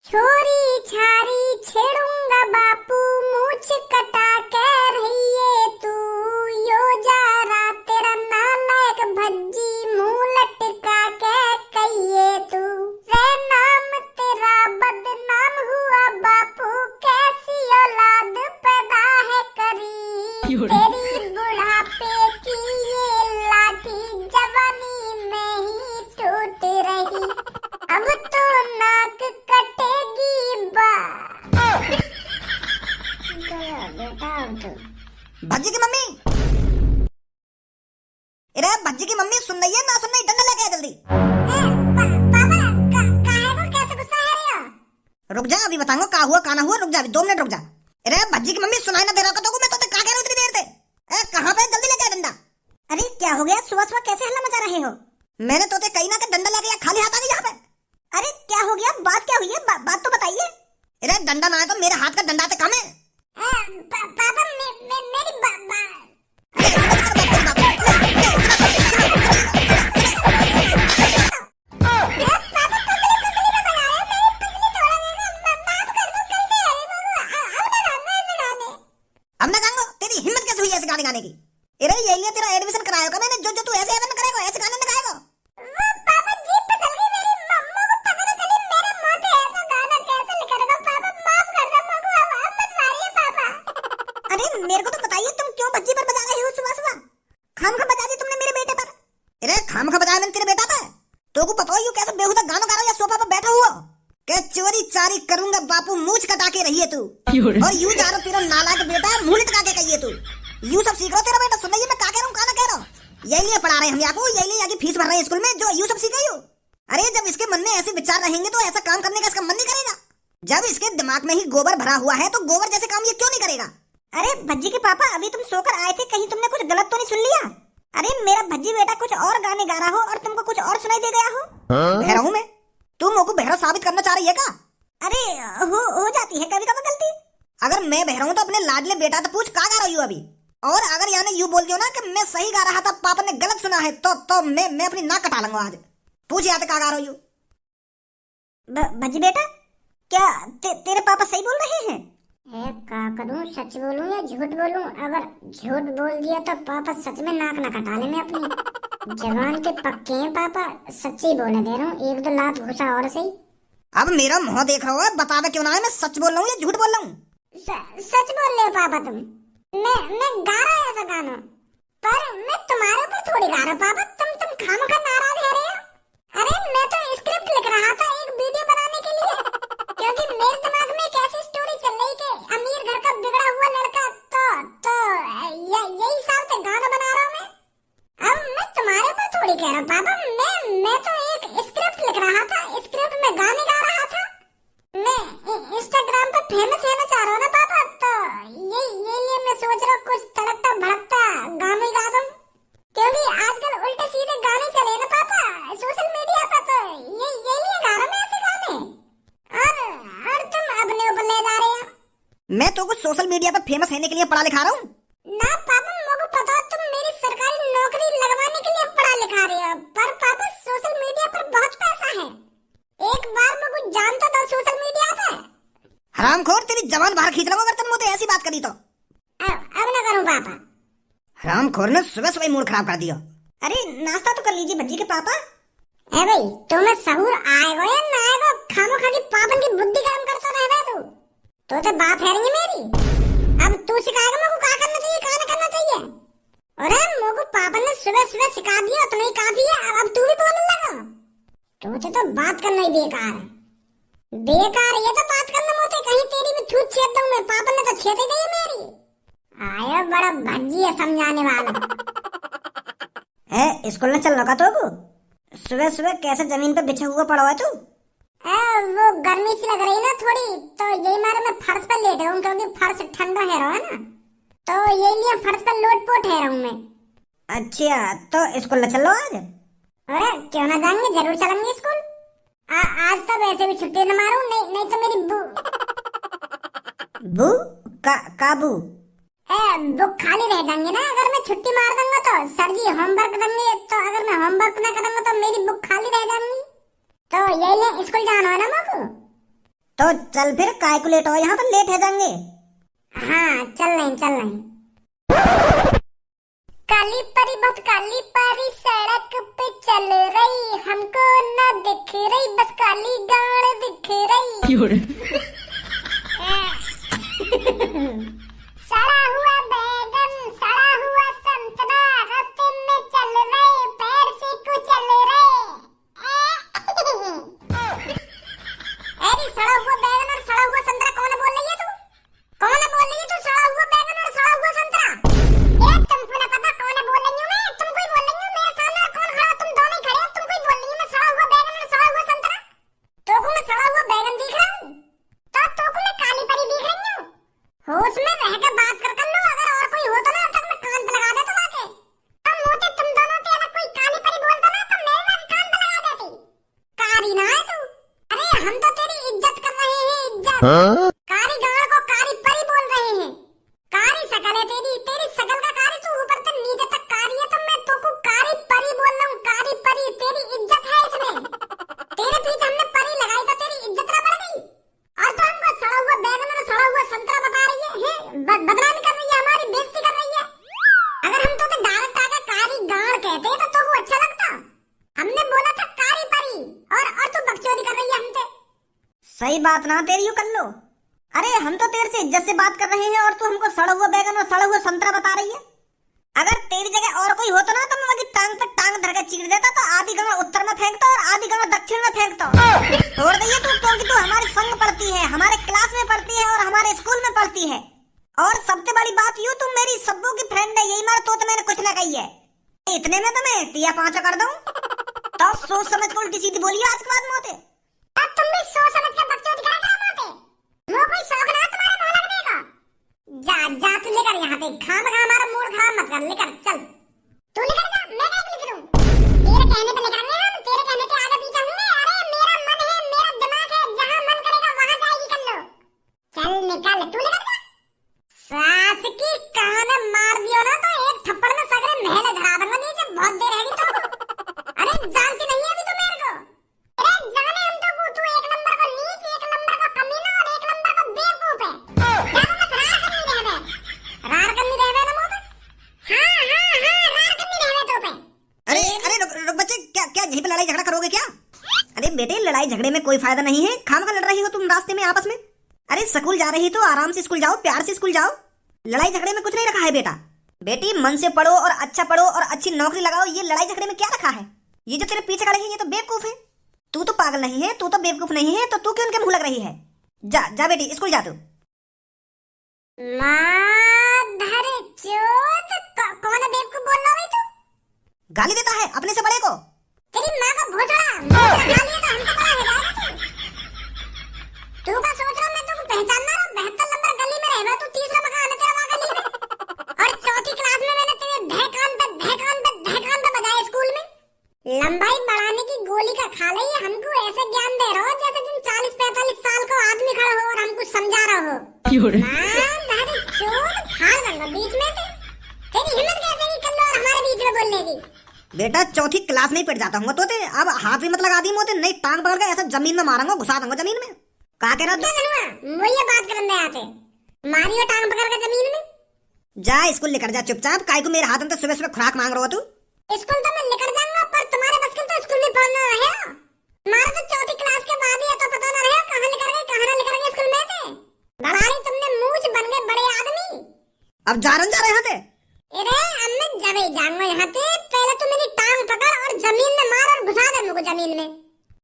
छोरी छारी छेड़ूंगा बापू, मूछ कटा के रहिए तू। यो जा रहा तेरा नालायक भज्जी, मुंह लटका के कहिए तू। रे नाम तेरा बदनाम हुआ बापू, कैसी औलाद पैदा है करी। तेरी बुढ़ापे की ये लाठी जवानी में ही टूट रही, अब तो नाक कटेगी बा। गया बेटा अब तो। भज्जी की मम्मी, अरे भज्जी की मम्मी सुन रही है ना सुन रही? डंडा लेके आ जल्दी। पापा काहे को कैसे गुस्सा है रे? रुक जा, अभी बताऊंगा का हुआ का ना हुआ। रुक जा, अभी 2 मिनट रुक जा। अरे भज्जी की मम्मी सुनाई ना दे रहा तो मैं तो कहा कह रहा हूं इतनी देर से? कहां पे? जल्दी लेके आ डंडा। अरे क्या हो गया? सुबह सुबह कैसे हल्ला मचा रहे हो? मैंने तो कहीं ना कि डंडा लेके या खाली हाथ आ गई यहाँ पे। अरे क्या हो गया? बात क्या हुई है? बात तो बताइए। अरे डंडा ना है तो मेरे हाथ का डंडा से कम है। पापा मेरी अब ना गांगो, तेरी हिम्मत कैसे हुई ऐसे गाने गाने की? अरे ये लिए तेरा एडमिशन कराया होगा मैंने, जो तू ऐसे एवन करेगा ऐसे गाने ना गाएगा। पापा जीप पे चल गई मेरी, मम्मा को पता ना चली मेरा मुंह पे ऐसा गाना कैसे लिखा रहेगा। पापा माफ कर दो मम्मा को, अब मत मारिए पापा। अरे मेरे को तो बताइए तुम क्यों भज्जी पर बजा रही हो सुबह सुबह? खामखा बजा दी तुमने मेरे बेटे पर। अरे खामखा बजाया मैंने तेरे बेटा पे? तो को पता हो कैसे बेहुदा गाना गा रहा है या सोफा पर बैठा हुआ के चोरी चारी करूंगा बापू, मूछ कटा के रहिए तू। और यूं जा रहा तेरा नालायक बेटा, मुंह लटका के कहिए तू। यूं सब सीख रहा तेरा बेटा। सुन रही है मैं का कह रहा हूं, का ना कह रहा हूं? यही लिए पढ़ा रहे हम आपको, यही लिए आगे फीस भर रहे हैं स्कूल में जो यूं सब सीख रही हो। अरे जब इसके मन में ऐसे विचार रहेंगे तो ऐसा काम करने का इसका मन नहीं करेगा। जब इसके दिमाग में ही गोबर भरा हुआ है तो गोबर जैसे काम ये क्यों नहीं करेगा? अरे भज्जी के पापा, अभी तुम सोकर आए थे, कहीं तुमने कुछ गलत तो नहीं सुन लिया? अरे मेरा भज्जी बेटा कुछ और गाने गा रहा हो और तुमको कुछ और सुनाई दे गया हो। बहरा हूं मैं? तुम मेरे को बहरा साबित करना चाह रही है का? अरे हो जाती है कभी कभी गलती। अगर मैं बहरा हूं तो अपने लाडले बेटा तो पूछ का गा रही हूं अभी। और अगर यानी यूं बोल दियो ना कि मैं सही गा रहा था, पापा ने गलत सुना है, तो मैं अपनी नाक कटा लूंगा आज। पूछ याद का गा रही हूं? भज्जी बेटा, क्या तेरे पापा सही बोल रहे हैं? का करूं, सच बोलूं या झूठ बोलूं? अगर झूठ बोल दिया तो पापा सच में नाक ना कटा ले। मैं अपनी जवान के पक्के हैं पापा, सच्ची बोलने दे रहा हूँ। 1-2 लात घुसा और सही। अब मेरा मुंह देख रहा हो, बतावे क्यों ना है मैं सच बोल रहा हूँ या झूठ बोल रहा हूँ? सच बोल रहे हो पापा तुम। मैं गा रहा है ऐसा गाना, पर मैं तुम्हारे ऊपर थोड़ी गा रहा हूँ पापा। तुम खामखा नाराज है रहे हो। अरे मैं तो स्क्रिप्ट लिख रहा था एक वीडियो बनाने के लिए, क्योंकि मेरे दिमाग में एक ऐसी स्टोरी चल रही कि अमीर घर का बिगड़ा हुआ लड़का, तो यही हिसाब से गाना बना रहा हूँ मैं। अब मैं तुम्हारे ऊपर थोड़ी कह रहा हूँ पापा। मैं तो एक स्क्रिप्ट लिख रहा था, स्क्रिप्ट में गाने गा रहा था। मैं इंस्टाग्राम पर फेमस होना चाह रहा हूँ ना पापा, तो ये लिए मैं सोच रहा हूँ कुछ तड़कता भड़कता गाना ही गा दूं, क्योंकि आजकल उल्टे सीधे गाने चले ना पापा सोशल मीडिया पर। तो ये लिए गा रहा हूँ मैं ऐसे गाने, और तुम अपने ऊपर ले जा रहे हो। मैं तो कुछ सोशल मीडिया पर फेमस होने के लिए पढ़ा लिखा रहा हूँ ना पापा। मुझे पता तुम मेरी सरकारी नौकरी लगवाने के लिए पढ़ा लिखा रहे हो, पर पापा सोशल मीडिया पर बहुत पैसा है। एक बार मैं कुछ जानता था सोशल मीडिया पे। हरामखोर, तेरी जबान बाहर खींच रहा हूँ अगर तुम मुझे ऐसी बात करी तो। अब ना करूँ पापा। हरामखोर ने सुबह सुबह मूड खराब कर दिया। अरे नाश्ता तो कर लीजिए भज्जी के पापा। ए भाई तुम्हें सहूर आएगा या ना आएगा, खामो खाली पापन की बुद्धि गर्म करता रहता है तू। तो बात है मेरी। अब तू सिखाएगा मेरे को क्या करना चाहिए क्या नहीं करना चाहिए। अरे मेरे को पापन ने सुबह सुबह सिखा दिया तो नहीं काफी है, अब तू भी बोलने लगा। तुझे तो बात करना ही बेकार है। बेकार ये तो बात करना मोते, कहीं तेरी भी थूत छेद दूं मैं। पापन ने तो छेद ही दी मेरी। आया बड़ा भज्जी है समझाने वाला। स्कूल में चल रहा तो को सुबह सुबह कैसे जमीन पे बिछा हुआ पड़ा हुआ है तू? वो गर्मी सी लग रही ना थोड़ी, तो यही मारे मैं फर्श पर लेट रहा हूँ, क्योंकि फर्श ठंडा है रहा है ना, तो यही लिए फर्श पर लोट-पोट है रहा हूँ मैं। अच्छा तो स्कूल में चलो आज? अरे क्यों ना जाएंगे, जरूर चलेंगे स्कूल। आज तो वैसे भी छुट्टी न मारूं, नहीं तो मेरी बू का बू बुक खाली रह जाएंगे ना अगर मैं छुट्टी मार दूंगा तो। सर जी होमवर्क देंगे, तो अगर मैं होमवर्क ना करूंगा तो मेरी बुक खाली रह जाएंगी। तो यही ले स्कूल जाना है ना मुझको। तो चल फिर कैलकुलेट हो, यहाँ पर लेट हो जाएंगे। हाँ चल नहीं। काली परी बहुत काली परी सड़क पे चल रही, हमको न दिख रही बस काली गाड़ दिख रही। सड़ा हुआ बैगन सड़ा हुआ संतरा रास्ते में चल रहे, पैर से कुचल रहे। अरे सड़ा हुआ बैगन और सड़ा हुआ संतरा कौन बोल रही है तू? कौन बोल रही है तू? सड़ा हुआ बैगन और सड़ा हुआ संतरा? तुमको ना पता कौन बोल रही हूँ मैं? तुम कोई बोल रही हूँ मेरे सामने और कौन खड़ा? तुम दोनों ही खड़े हो। तुम कोई बोल रही हूँ मैं सड़ा हुआ बैगन और सड़ा हुआ संतरा? तो को मैं सड़ा हुआ बैगन दिख रहा हूँ तो को मैं काली परी दिख रही हूँ? होश में रहकर बात कर लो। अगर और कोई हो तो ना तक मैं कान पे लगा देता आके। अब मोटे तुम दोनों के अलग कोई काली परी बोलता ना तो मेरे भी कान पे लगा देती। कारी ना है तू? अरे हम तो तेरी इज्जत कर रहे हैं, इज्जत। कारी गाड़ को कारी परी बोल रहे हैं। कारी शकल है तेरी शकल का कारी, तू ऊपर से नीचे तक कारी है, तो मैं तो को कारी परी बोल रहा हूँ। कारी परी तेरी इज्जत है इसमें। तेरे पीछे हमने परी लगाई तो तेरी इज्जत ना बढ़ गई, और तो हमको सड़ा हुआ बैगन और सड़ा हुआ संतरा बता रही है, बदनामी कर रही है, हमारी बेइज्जती कर रही है। अगर हम तो डायरेक्ट आके कारी गाड़ कहते तो वो अच्छा लगता। हमने बोला था कारी परी और तू बकचोदी कर रही है हमसे। सही बात ना तेरी, यू कर लो। अरे हम तो तेरे से इज्जत से बात कर रहे हैं और तू हमको सड़ा हुआ बैगन और सड़ा हुआ संतरा बता रही है। अगर तेरी जगह और कोई होता ना तो मैं वही टांग पे टांग धर के चीर देता, तो आधी गंगा उत्तर में फेंकता और आधी गंगा दक्षिण में फेंकता। छोड़ दैये तू, क्योंकि तू हमारे संग पढ़ती है, हमारे क्लास में पढ़ती है और हमारे स्कूल में पढ़ती है। और सबसे बड़ी बात यूँ तुम मेरी सब्बू की फ्रेंड है, यही मार तो मैंने कुछ ना कही है। इतने में तो मैं टिया पांचा कर दूं। तो सोच समझ के उल्टी सीधी बोलिए आज के बाद मोते। अब तुम भी सोच समझ के बकचोदी करा करो मोटे। वो कोई शौक ना तुम्हारे मुंह लगने का। जा तू लेकर यहाँ पे खामखा हमारा मूड खराब मत कर। लेकर चल, तू लेकर जा, मैं क्या लेकर दूं? तेरे कहने पे लेकर आएंगे हम, तेरे कहने के आगे पीछे होंगे। अरे मेरा मन है, मेरा दिमाग है, जहाँ मन करेगा वहाँ जाएगी कर लो। चल निकल, तू लेकर जा। सास की कान में मार दियो ना तो एक थप्पड़ में सगरे महल धरा दूंगा नीचे। बहुत देर रहेगी तो। अरे जानती नहीं है अभी तो मेरे को। अरे जाने हम तो तू एक नंबर को नीच, एक नंबर को कमीना और एक नंबर को बेवकूफ है। क्या बस रार करनी रह ना मोटे? हाँ रार करनी रह तो पे। अरे रुक बच्चे, क्या यहीं पे लड़ाई झगड़ा करोगे क्या? अरे बेटे लड़ाई झगड़े में कोई फायदा नहीं है, खामखा लड़ रही हो तुम रास्ते में आपस में। अरे स्कूल जा रही तो आराम से स्कूल जाओ, प्यार से स्कूल जाओ। लड़ाई झगड़े में कुछ नहीं रखा है बेटा। बेटी मन से पढ़ो और अच्छा पढ़ो और अच्छी नौकरी लगाओ, ये लड़ाई झगड़े में क्या रखा है? ये जो तेरे पीछे खड़े हैं ये तो बेवकूफ है। तू तो पागल नहीं है, तू तो बेवकूफ नहीं है, तो तू क्यों उनके मुंह लग रही है? जा बेटी स्कूल जा तू। माधर चोद, कौन बेवकूफ बोल रहा है तू? गाली देता है अपने से बड़े को। तेरी माँ का भोसड़ा खा लिया तो हमको पता है जाएगा तू। तू का सोच रहा मैं तुमको पहचानना रहा? 72 नंबर गली में रहना, तू तीसरा मकान है तेरा वहाँ गली में। और चौथी क्लास में मैंने तेरे धहकान पे बजाया स्कूल में। लंबाई बढ़ाने की गोली का खा ले, हमको ऐसे ज्ञान दे रहा हो जैसे तुम 40-45 साल को आदमी खड़ा हो और हमको समझा रहा हो। बीच में तेरी हिम्मत कैसे की कर लो और हमारे बीच में बोलने की? बेटा चौथी क्लास में ही पड़ जाता हूँ तो ते अब हाथ भी मत लगा दी मोते, नहीं टांग पकड़ के ऐसा जमीन में मारूंगा, घुसा दूंगा जमीन में। कहा कह रहा वो ये बात करने आते मारियो टांग पकड़ के जमीन में। जा स्कूल लेकर जा चुपचाप, काय को मेरे हाथ में तो सुबह सुबह खुराक मांग रहा हो तू। स्कूल तो मैं लेकर जाऊंगा पर तुम्हारे बस की तो स्कूल में पढ़ना रहे। हमारे तो चौथी क्लास के बाद ही तो पता ना रहे कहाँ लेकर गए कहाँ ना लेकर गए स्कूल में थे। दलाली तुमने मूंछ बन गए बड़े आदमी। अब जा रहे हैं थे। अरे अब मैं जब ही जाऊंगा यहाँ पे, पहले तो मेरी टांग पकड़ और जमीन में मार और घुसा दे मुझको जमीन में।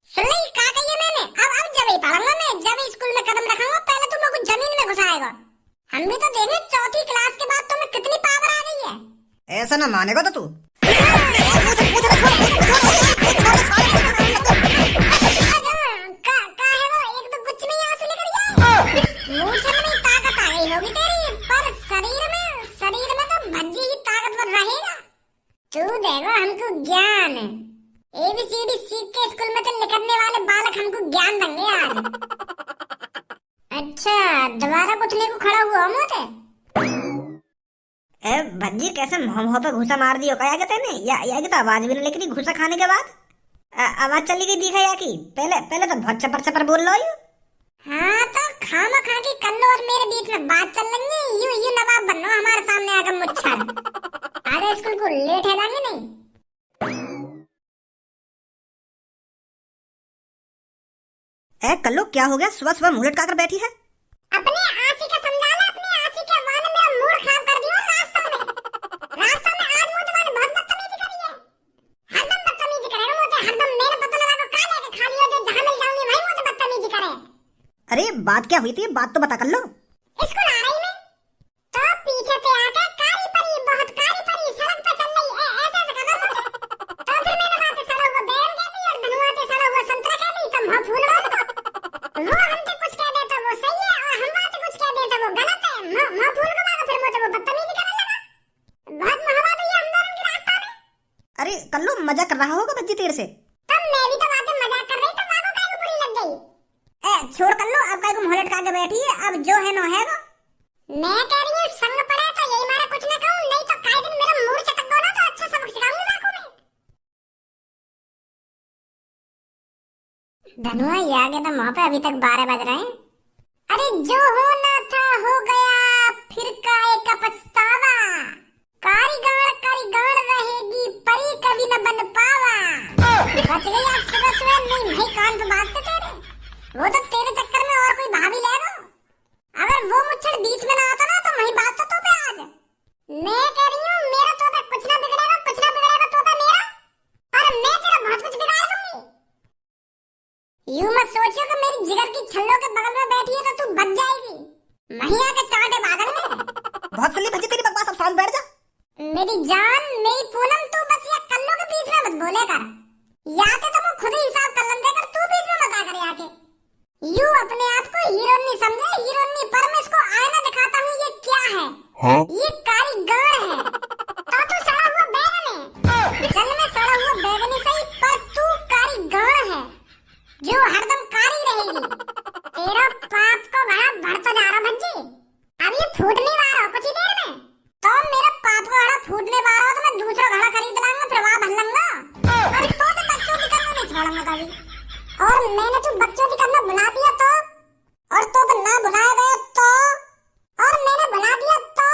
सुन क्या कही मैंने? अब जब ही पढ़ूंगा मैं, जब ही स्कूल में कदम रखूंगा पहले तुम मुझको जमीन में घुसाएगा। हम भी तो देखें चौथी क्लास के बाद तुम्हें कितनी पावर आ गई है। ऐसा ना मानेगा तो तू। तू देखो हमको ज्ञान ABCD सीख के स्कूल में तो निकलने वाले बालक हमको ज्ञान देंगे यार। अच्छा दोबारा उठने को खड़ा हुआ मोटे। ए भज्जी कैसे मुंह पे घुसा मार दियो क्या कहते हैं या तो आवाज भी नहीं निकली घुसा खाने के बाद। आवाज चली गई दिखा या की? पहले तो बहुत चपर चपर बोल लो। हाँ तो खामा खा की कल्लो और मेरे बीच में बात चल रही है, यू नवाब बनो हमारे सामने आकर मुच्छर। आज स्कूल को लेट है जाएंगे नहीं। ए कल्लो क्या हो गया, सुबह सुबह मुंह लटका कर बैठी है? अपने आशी का समझा ले, अपने आशी के वाने मेरा मूड खराब कर दिया रास्ता में आज मुझे मैंने बहुत बदतमीजी करी है। हरदम बदतमीजी करेगा मुझे, हरदम मेरे पता लगा को का लेके खा लियो, जो जहां मिल जाऊंगी वहीं मुझे बदतमीजी करे। अरे बात क्या हुई थी, बात तो बता कल्लो। स्कूल आ रही मैं तो पीछे से आके कारी परी, बहुत कारी परी सड़क पे चल रही है, ऐसे से खबर मुझे। तो फिर मैंने वहां से सड़ा हुआ बैर कह दी और धनुआ से सड़ा हुआ संतरा कह दी, तो मुंह फूल रहा था। वो हमसे कुछ कह देता वो सही है और हम वहां से कुछ कह देता वो गलत है। मुंह फूल के बाद फिर मुझे वो बदतमीजी करने लगा। बहुत महवा दी हम दोनों की रास्ता में। अरे कल्लो मजाक कर रहा होगा बच्ची तेरे से। तब मैं भी तो वहां पे मजाक कर रही, तो वहां को काहे को बुरी लग गई। छोड़ कल्लो, अब काहे को मुंह लटका के बैठी है, अब जो है नो है वो। मैं कह रही हूँ संग पड़े तो यही मारा कुछ न कहूँ, नहीं तो काहे दिन मेरा मूड चटक गो ना तो अच्छा सबक सिखाऊंगी लाखों में। धनुआ ये आगे तो वहां पे अभी तक 12 बज रहे हैं। अरे जो होना था हो गया, फिर काहे का पछतावा, कारीगर रहेगी परी कभी न बन पावा। बच गई आज सुबह सुबह, नहीं भाई कान पे बाजते तेरे, वो तो तेरे चक्कर में और कोई भाभी ले लो। अगर वो मुच्छड़ बीच में ना आता ना तो वही बात तो पे आज। मैं कह रही हूँ मेरा तो पे कुछ ना बिगड़ेगा तो पे मेरा, और मैं तेरा बहुत कुछ बिगाड़ दूंगी। यूं मत सोचियो कि मेरी जिगर की छल्लों के बगल में बैठी है तो तू बच जाएगी, वहीं आके चाटे बादल में। बहुत सुन ली भजी तेरी बकवास, अब शांत बैठ जा। मेरी जान मेरी पूनम, तू बस ये कल्लों के बीच में मत बोले कर, या तो मैं खुद ही हिसाब कर लूं, देकर तू बीच में मत आकर आके। यू अपने आप को हीरोइन नहीं समझे, हीरोइन नहीं, पर मैं इसको आईना दिखाता हूँ। ये क्या है? हाँ? ये कारीगर है। तो तू सड़ा हुआ बैगन है, चल मैं सड़ा हुआ बैगन ही सही, पर तू कारीगर है जो हरदम कारी रहेगी। तेरा पाप को घड़ा बढ़ता जा रहा भज्जी, अब ये फूटने वाला कुछ ही देर में। तो मेरा पाप को घड़ा फूटने वाला हो तो मैं दूसरा घड़ा खरीद लाऊंगा, फिर वहां भर लूंगा। और तो बच्चों की करना नहीं छोड़ूंगा कभी। और मैंने तो बच्चों की करना बुला दिया तो, और तो ना बुलाया गया तो, और मैंने बुला दिया तो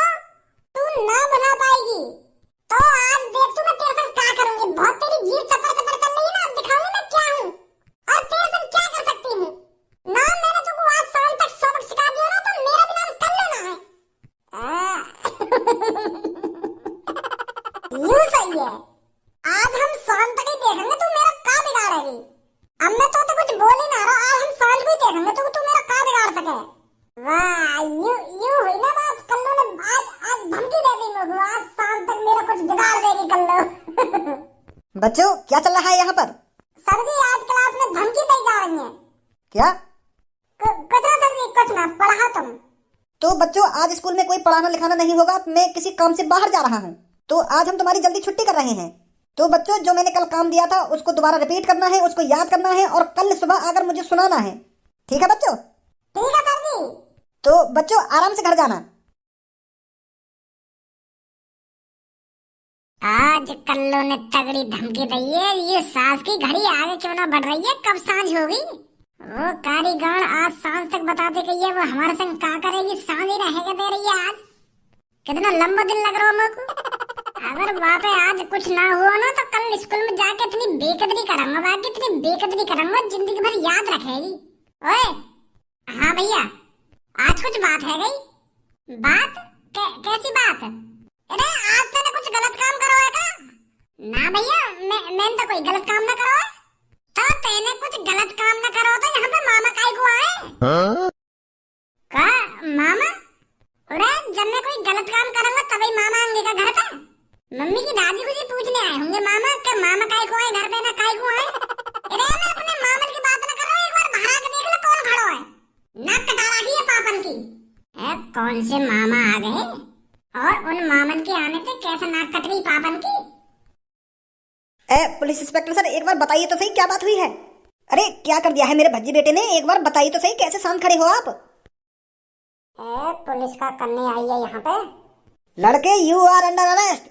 तू ना बुला पाएगी। तो आज देख तू मैं तेरे संग क्या करूंगी। बहुत तेरी जीभ चपर चपर चल रही है ना, अब दिखाऊंगी मैं क्या हूँ और तेरे संग क्या कर सकती हूँ ना। मैंने तुमको आज शाम तक सबक सिखा दिया ना, तो मेरा भी नाम कर लेना है। यूं सही है, आज हम शाम तक ही देखेंगे तू मेरा का बिगाड़ेगी। अब मैं तो कुछ बोल ही ना रहा, आज हम शाम को ही देखेंगे तू मेरा का बिगाड़ सके। वाह यू हुई ना बात, कल्लो ने आज धमकी दे दी मुझे, आज शाम तक मेरा कुछ बिगाड़ देगी कल्लो। बच्चों क्या चल रहा है यहाँ पर? सर जी आज क्लास में धमकी दी जा रही है। क्या? कुछ ना सर जी, कुछ ना, पढ़ा तुम। तो बच्चों आज स्कूल में कोई पढ़ाना लिखाना नहीं होगा, मैं किसी काम से बाहर जा रहा हूँ, तो आज हम तुम्हारी जल्दी छुट्टी कर रहे हैं। तो बच्चों जो मैंने कल काम दिया था उसको दोबारा रिपीट करना है, उसको याद करना है और कल सुबह आकर मुझे सुनाना है, ठीक है बच्चों? ठीक है सर जी। तो बच्चों आराम से घर जाना। आज कल्लो ने तगड़ी धमकी दी है, ये सांस की घड़ी आगे क्यों ना बढ़ रही है, कब सांझ होगी। वो कारीगर आज सांझ तक बताते कि ये वो हमारे संग का करेगी, सांझ ही रहेगा दे रही है। आज कितना लंबा दिन लग रहा मेरे को। अगर वहाँ पे आज कुछ ना हुआ ना तो कल स्कूल में जाके इतनी बेकदरी करूंगा, बाकी इतनी बेकदरी करूंगा जिंदगी भर याद रखेगी। ओए हाँ भैया, आज कुछ बात है गई। बात कैसी बात? अरे आज तूने कुछ गलत काम करो है का? ना भैया मैंने तो कोई गलत काम ना करो है। तो तेने कुछ गलत काम ना करो तो यहाँ पे मामा काहे को आए? का मामा? अरे जब मैं कोई गलत काम करूंगा तभी मामा आएंगे का घर पे? मम्मी की दादी को ही पूछने आए होंगे मामा के मामा काहे को आए घर पे, ना काहे को आए। अरे मैं अपने मामन की बात ना कर रहा हूँ, एक बार बाहर आके देख ले कौन खड़ा है। नाक कटा रखी है पापन की। कौन से मामा आ गए और उन मामन के आने से कैसे नाक कट गई पापन की। पुलिस इंस्पेक्टर सर एक बार बताइए तो सही क्या बात हुई है? अरे क्या कर दिया है मेरे भज्जी बेटे ने, एक बार बताइए तो सही, कैसे शांत खड़े हो आप? पुलिस का करने आई है यहाँ पे। लड़के यू आर अंडर अरेस्ट।